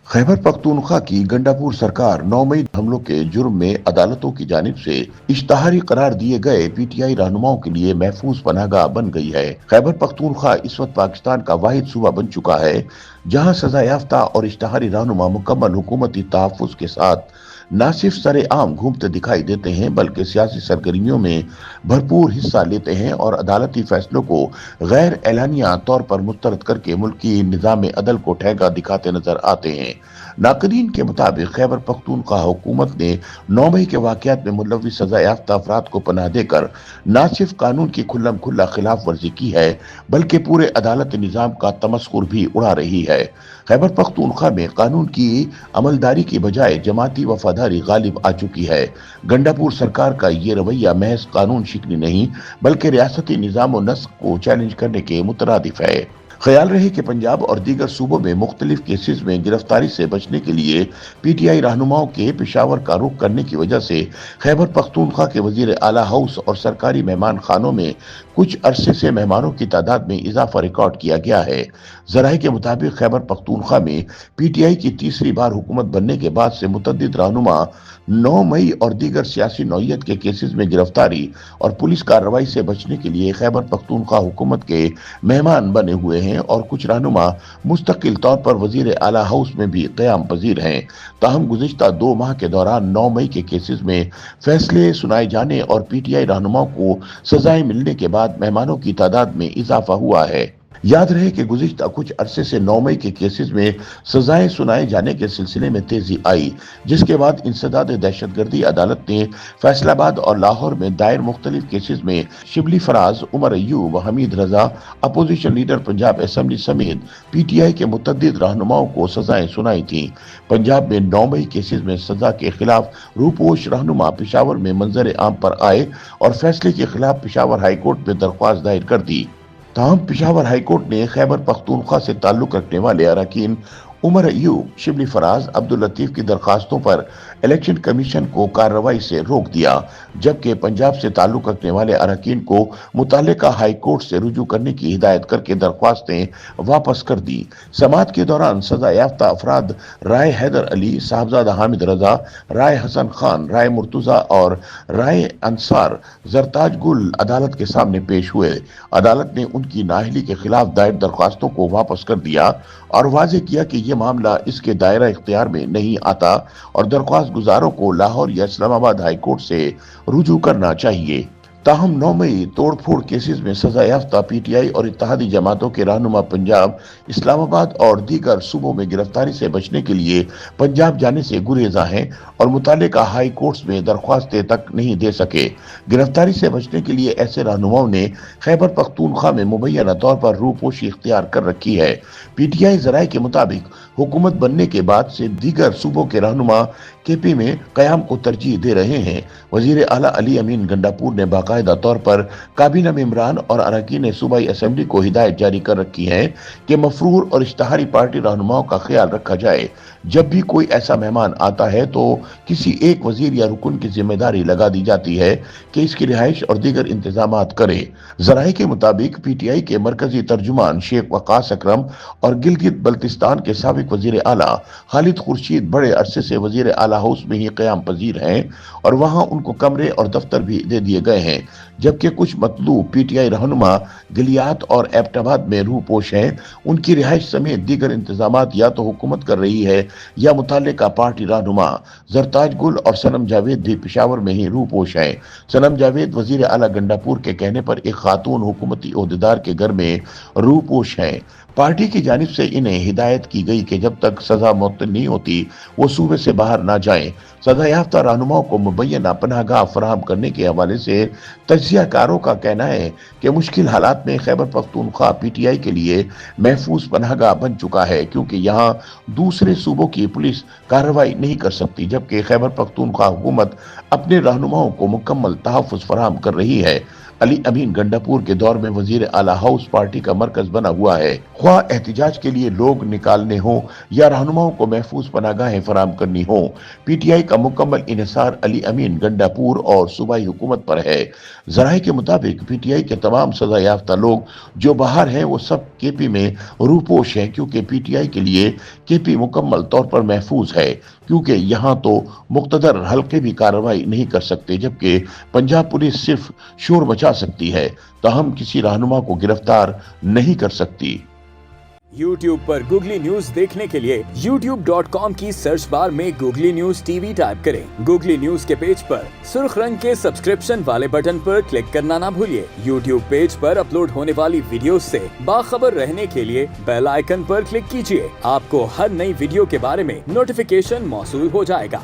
खैबर पख्तूनख्वा की गंडापुर सरकार 9 मई हमलों के जुर्म में अदालतों की जानिब से इश्तहारी करार दिए गए पीटीआई रहनुमाओं के लिए महफूज पनाहगाह बन गई है। खैबर पख्तूनख्वा इस वक्त पाकिस्तान का वाहिद सूबा बन चुका है जहां सजा याफ्ता और इश्तहारी रहनुमा मुकम्मल हुकूमती तहफ़्फ़ुज़ के साथ न सिर्फ सरेआम घूमते दिखाई देते हैं बल्कि सियासी सरगर्मियों में भरपूर हिस्सा लेते हैं और अदालती फैसलों को गैर एलानिया तौर पर मुस्तरद करके मुल्की निज़ाम अदल को ठेंगा दिखाते नजर आते हैं। नाकदीन के मुताबिक खैबर पख्तूनख्वा हुकूमत ने 9 मई के वाकयात में मुलव्विस सजा याफ्ता अफराद को पनाह देकर न सिर्फ कानून की खुल्लम खुल्ला खिलाफ वर्जी की है बल्कि पूरे अदालती निज़ाम का तमस्खुर भी उड़ा रही है। खैबर पख्तूनख्वा में कानून की अमलदारी की बजाय जमाती वफादारी गालिब आ चुकी है। गंडापुर सरकार का ये रवैया महज कानून शिकनी नहीं बल्कि रियासती निज़ाम व नस्क को चैलेंज करने के मुतरादिफ है। ख्याल रहे कि पंजाब और दीगर सूबों में मुख्तलिफ केसेस में गिरफ्तारी से बचने के लिए पीटीआई रहनुमाओं के पेशावर का रुख करने की वजह से खैबर पख्तूनख्वा के वजीर आला हाउस और सरकारी मेहमान खानों में कुछ अरसे से मेहमानों की तादाद में इजाफा रिकॉर्ड किया गया है। जराये के मुताबिक खैबर पख्तूनख्वा में पीटीआई की तीसरी बार हुकूमत बनने के बाद से मुतअद्दिद रहनुमा 9 मई और दीगर सियासी नौयत के केसेस में गिरफ्तारी और पुलिस कार्रवाई से बचने के लिए खैबर पख्तूनख्वा हुकूमत के मेहमान बने हुए हैं और कुछ रहनुमा मुस्तकिल तौर पर वजीर आला हाउस में भी क़याम पजीर हैं। ताहम गुज़िश्ता 2 माह के दौरान 9 मई के केसेस में फैसले सुनाए जाने और पीटीआई रहनुमाओं को सजाएं मिलने के बाद मेहमानों की तादाद में इजाफा हुआ है। याद रहे कि गुज़िश्ता कुछ अरसे से 9 मई के केसेस में सजाएं सुनाए जाने के सिलसिले में तेजी आई, जिसके बाद इंसदाद दहशतगर्दी अदालत ने फैसलाबाद और लाहौर में दायर मुख्तलिफ केसेस में शिबली फराज, उमर अय्यूब, हमीद रजा, अपोजिशन लीडर पंजाब असेंबली समेत पीटीआई के मुतअद्दिद रहनुमाओं को सजाएं सुनाई थी। पंजाब में 9 मई केसेस में सजा के खिलाफ रूपोश रहनुमा पेशावर में मंजर आम पर आए और फैसले के खिलाफ पेशावर हाईकोर्ट में दरख्वास्त दायर कर दी। ताहम पेशावर हाईकोर्ट ने खैबर पख्तूनख्वा से ताल्लुक रखने वाले अरकान उमर अय्यूब, शिबली फराज, अब्दुल लतीफ की दरखास्तों पर इलेक्शन कमीशन को कार्रवाई से रोक दिया, जबकि पंजाब से ताल्लुक रखने वाले अरकान को मुतालिका हाई कोर्ट से रुजू करने की हिदायत करके दरख्वास्तें वापस कर दी। समाअत के दौरान सजा याफ्ता अफराद राय हैदर अली, साहबजादा हामिद रजा, राय हसन खान, राय मुर्तुजा और राय अंसार जरताज गुल अदालत के सामने पेश हुए। अदालत ने उनकी नाअहली के खिलाफ दायर दरख्वास्तों को वापस कर दिया और वाज़ेह किया कि यह मामला इसके दायरा इख्तियार में नहीं आता और दरख्वास्त गुजारों को लाहौर या इस्लामाबाद हाई कोर्ट से रुजू करना चाहिए। ताहम 9 मई तोड़फोड़ केसेस में सजा याफ्ता पीटीआई और इत्तेहादी जमातों के रहनुमा पंजाब, इस्लामाबाद और दीगर सूबों में गिरफ्तारी से बचने के लिए पंजाब जाने से गुरेजा हैं और मुतालिका हाई कोर्ट्स में दरख्वास्तें तक नहीं दे सके। गिरफ्तारी से बचने के लिए ऐसे रहनुमाओं ने खैबर पख्तूनख्वा में मुबैना तौर पर रूपोशी इख्तियार कर रखी है। पीटीआई जराये के मुताबिक हुकूमत बनने के बाद से दीगर सूबों के रहनुमा केपी में कयाम को तरजीह दे रहे हैं। वजीर आला अली अमीन गंडापुर ने बाकायदा तौर पर काबीना मेंबरान और अरकान सूबाई असेंबली को हिदायत जारी कर रखी है कि मफरूर और इश्तहारी पार्टी रहनुमाओं का ख्याल रखा जाए। जब भी कोई ऐसा मेहमान आता है तो किसी एक वजीर या रुकन की जिम्मेदारी लगा दी जाती है कि इसकी रिहाइश और दीगर इंतजामात करे। जराये के मुताबिक पीटीआई के मरकजी तर्जुमान शेख वकास अकरम और गिलगित बल्तिस्तान के साबिक वजीर आला खालिद खुर्शीद बड़े अरसे से वजीर आला हाउस में ही क़याम पजीर हैं और वहां उनको कमरे और दफ्तर भी दे दिए गए हैं, जबकि कुछ मतलूब पीटीआई रहनुमा गलियात और एबटाबाद में रूपोश हैं। उनकी रिहाइश समेत दीगर इंतजामात या तो हुकूमत कर रही है या मुतालिका पार्टी रहनुमा जरताज गुल और सनम जावेद भी पेशावर में ही रूपोश हैं। सनम जावेद वजीर आला गंडापुर के कहने पर एक खातून हुकूमती ओहदेदार के घर में रूपोश हैं। पार्टी की जानिब से इन्हें हिदायत की गई कि जब तक सजा मुअत्तल नहीं होती वो सूबे से बाहर ना जाएं। सजा याफ्ता रहनुमाओं को मुबैना पनाहगाह फराहम करने के हवाले से तज्जियाकारों का कहना है कि मुश्किल हालात में खैबर पख्तूनख्वा पीटीआई के लिए महफूज पनाहगाह बन चुका है, क्योंकि यहाँ दूसरे सूबों की पुलिस कार्रवाई नहीं कर सकती, जबकि खैबर पख्तूनख्वा हुकूमत अपने रहनुमाओं को मुकम्मल तहफ़्फ़ुज़ फराहम कर रही है। अली अमीन गंडापुर के दौर में वजीर आला हाउस पार्टी का मरकज बना हुआ है। ख्वाह एहतिजाज के लिए लोग निकालने हो या रहनुमाओं को महफूज पनागाहें फराम करनी हो, पीटीआई का मुकम्मल इन्हिसार अली अमीन गंडापुर और सूबाई हुकूमत पर है। जराये के मुताबिक पीटीआई के तमाम सजा याफ्ता लोग जो बाहर हैं वो सब केपी में रूपोश हैं, क्योंकि पीटीआई के लिए केपी मुकम्मल तौर पर महफूज है, क्योंकि यहाँ तो मुक्तदर हल्के भी कार्रवाई नहीं कर सकते, जबकि पंजाब पुलिस सिर्फ शोर मचा सकती है, ताहम किसी रहनुमा को गिरफ्तार नहीं कर सकती। YouTube पर गूगली न्यूज देखने के लिए youtube.com की सर्च बार में गूगली न्यूज टीवी टाइप करें। गूगली न्यूज के पेज पर सुर्ख रंग के सब्सक्रिप्शन वाले बटन पर क्लिक करना ना भूलिए। YouTube पेज पर अपलोड होने वाली वीडियोस से बाखबर रहने के लिए बेल आइकन पर क्लिक कीजिए। आपको हर नई वीडियो के बारे में नोटिफिकेशन मौसूल हो जाएगा।